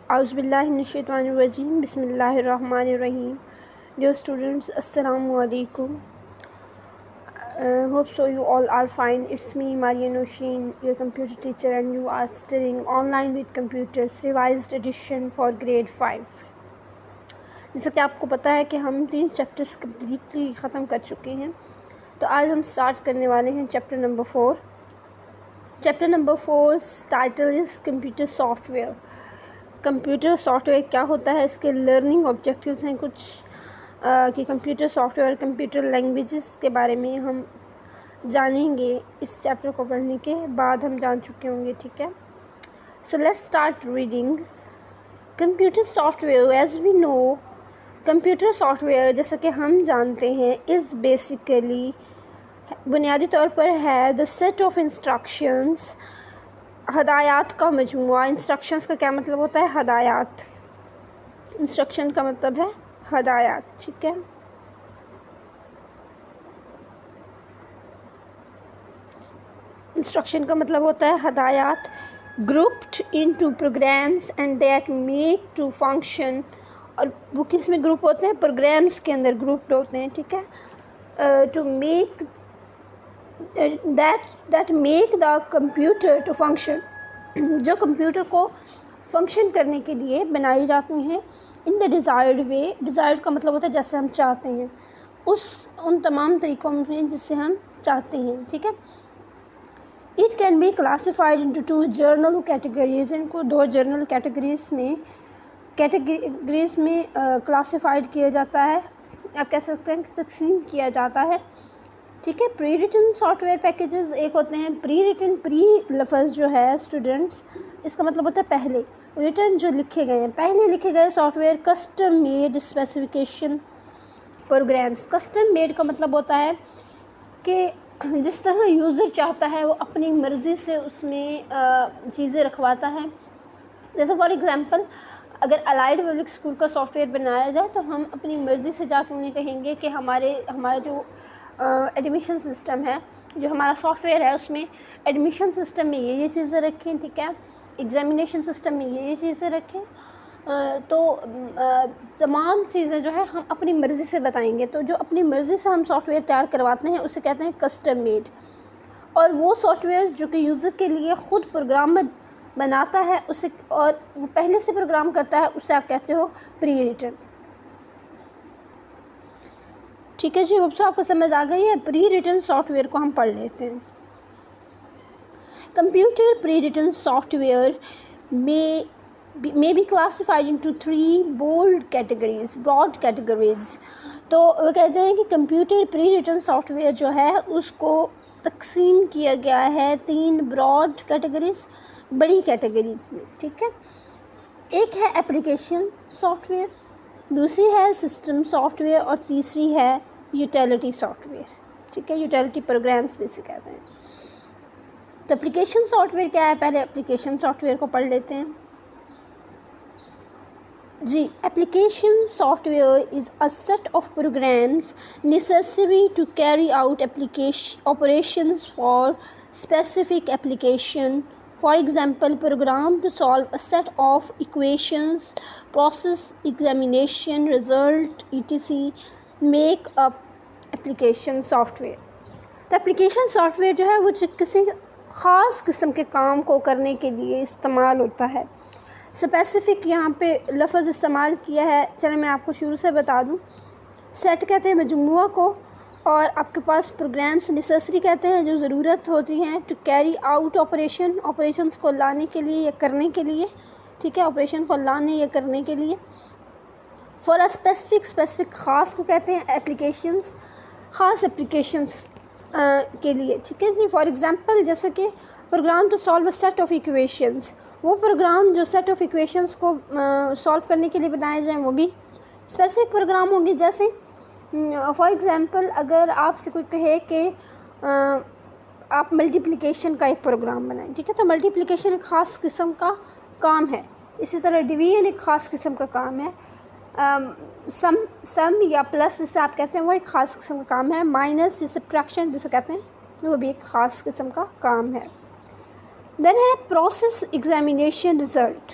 اعوذ باللہ من الشیطان الرجیم بسم اللہ الرحمن الرحیم. Dear students, Assalamu alaikum. Hope so you all are fine. It's me, Maria Nosheen, your computer teacher, and you are studying online with computers, revised edition for grade 5. جیسا کہ آپ کو پتہ ہے کہ ہم 3 چیپٹرز کمپلیٹلی ختم کر چکے ہیں، تو آج ہم سٹارٹ کرنے والے ہیں chapter number 4. Chapter number 4 title is computer soft where. Computer soft where کیا ہوتا ہے، اس کے لرننگ آبجیکٹیوز ہیں کچھ کہ computer soft where computer languages کے بارے میں ہم جانیں گے. اس چیپٹر کو پڑھنے کے بعد ہم جان چکے ہوں گے، ٹھیک ہے. So let's start reading. Computer software as we know, computer software جیسا کہ ہم جانتے ہیں از بیسیکلی بنیادی طور پر ہے دا سیٹ آف انسٹرکشنز، ہدایات کا مجموعہ. انسٹرکشنز کا کیا مطلب ہوتا ہے؟ ہدایات. انسٹرکشن کا مطلب ہے ہدایات، ٹھیک ہے. انسٹرکشن کا مطلب ہوتا ہے ہدایات. grouped into programs and that make to function، اور وہ کس میں گروپ ہوتے ہیں؟ پروگرامز کے اندر گروپڈ ہوتے ہیں، ٹھیک ہے. to make that make the computer to function، جو کمپیوٹر کو فنکشن کرنے کے لیے بنائی جاتی ہیں. ان دا ڈیزائرڈ وے، ڈیزائرڈ کا مطلب ہوتا ہے جیسے ہم چاہتے ہیں، ان تمام طریقوں میں جس سے ہم چاہتے ہیں، ٹھیک ہے. It can be classified into 2 general categories. ان کو 2 جرنل کیٹیگریز میں کلاسیفائڈ کیا جاتا ہے. آپ کہہ سکتے ہیں کہ تقسیم کیا جاتا ہے، ٹھیک ہے. پری ریٹن سافٹ ویئر پیکیجز ایک ہوتے ہیں. پری ریٹن، پری لفظ جو ہے اسٹوڈنٹس، اس کا مطلب ہوتا ہے پہلے. ریٹن جو لکھے گئے ہیں، پہلے لکھے گئے software. Custom made specification programs. Custom made کا مطلب ہوتا ہے کہ جس طرح یوزر چاہتا ہے وہ اپنی مرضی سے اس میں چیزیں رکھواتا ہے. جیسے فار ایگزامپل اگر الائڈ پبلک اسکول کا سافٹ ویئر بنایا جائے تو ہم اپنی مرضی سے جا کے انہیں کہیں گے کہ ہمارا جو ایڈمیشن سسٹم ہے، جو ہمارا سافٹ ویئر ہے، اس میں ایڈمیشن سسٹم میں یہ چیزیں رکھیں، ٹھیک ہے. ایگزامینیشن سسٹم میں یہ چیزیں رکھیں. تو تمام چیزیں جو ہے ہم اپنی مرضی سے بتائیں گے. تو جو اپنی مرضی سے ہم سافٹ ویئر تیار کرواتے ہیں اسے کہتے ہیں کسٹم میڈ. اور وہ سافٹ ویئرز جو کہ یوزر کے لیے خود پروگرام بناتا ہے اسے، اور وہ پہلے سے پروگرام کرتا ہے، اسے آپ کہتے ہو پری ریٹن. ٹھیک ہے جی، آپ کو سمجھ آ گئی ہے. پری ریٹن سافٹ ویئر کو ہم پڑھ لیتے ہیں. Computer pre written software may be classified into 3 broad categories. تو وہ کہتے ہیں کہ computer pre written software جو ہے اس کو تقسیم کیا گیا ہے 3 براڈ کیٹیگریز، بڑی کیٹیگریز میں، ٹھیک ہے. ایک ہے اپلیکیشن سافٹ ویئر، دوسری ہے سسٹم سافٹ ویئر، اور تیسری ہے یوٹیلیٹی سافٹ ویئر، ٹھیک ہے. یوٹیلیٹی پروگرامس بھی سے کہتے ہیں. تو اپلیکیشن سافٹ ویئر کیا ہے؟ پہلے اپلیکیشن سافٹ ویئر کو پڑھ لیتے ہیں جی. Application software is a set of programs necessary to carry out operations for specific application. For example, program to solve a set of equations, process examination, result, etc. make up application software. تو application software جو ہے وہ کسی خاص قسم کے کام کو کرنے کے لیے استعمال ہوتا ہے. اسپیسیفک یہاں پہ لفظ استعمال کیا ہے. چلیں میں آپ کو شروع سے بتا دوں. سیٹ کہتے ہیں مجموعہ کو، اور آپ کے پاس پروگرامس نیسیسری کہتے ہیں جو ضرورت ہوتی ہیں ٹو کیری آؤٹ آپریشنس کو لانے کے لیے یا کرنے کے لیے، ٹھیک ہے. آپریشن کو لانے یا کرنے کے لیے. فار اے اسپیسیفک خاص کو کہتے ہیں اپلیکیشنس، خاص اپلیکیشنس کے لیے، ٹھیک ہے جی. فار ایگزامپل جیسے کہ program to solve a set of equations, وہ پروگرام جو سیٹ آف ایکویشنس کو سالو کرنے کے لیے بنائے جائیں وہ بھی اسپیسیفک پروگرام ہوں گے. جیسے فار ایگزامپل اگر آپ سے کوئی کہے کہ آپ ملٹیپلیکیشن کا ایک پروگرام بنائیں، ٹھیک ہے. تو ملٹیپلیکیشن ایک خاص قسم کا کام ہے. اسی طرح ڈویژن ایک خاص قسم کا کام ہے. سم یا پلس جسے آپ کہتے ہیں وہ ایک خاص قسم کا کام ہے. مائنس یا سبٹریکشن جسے کہتے ہیں وہ بھی ایک خاص قسم کا کام ہے. دین ہے process examination result.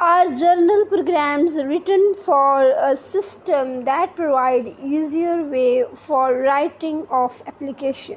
Are journal programs written for a system that provide easier way for writing of application?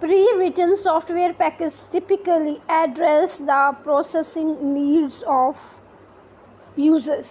pre-written software package typically address the processing needs of users.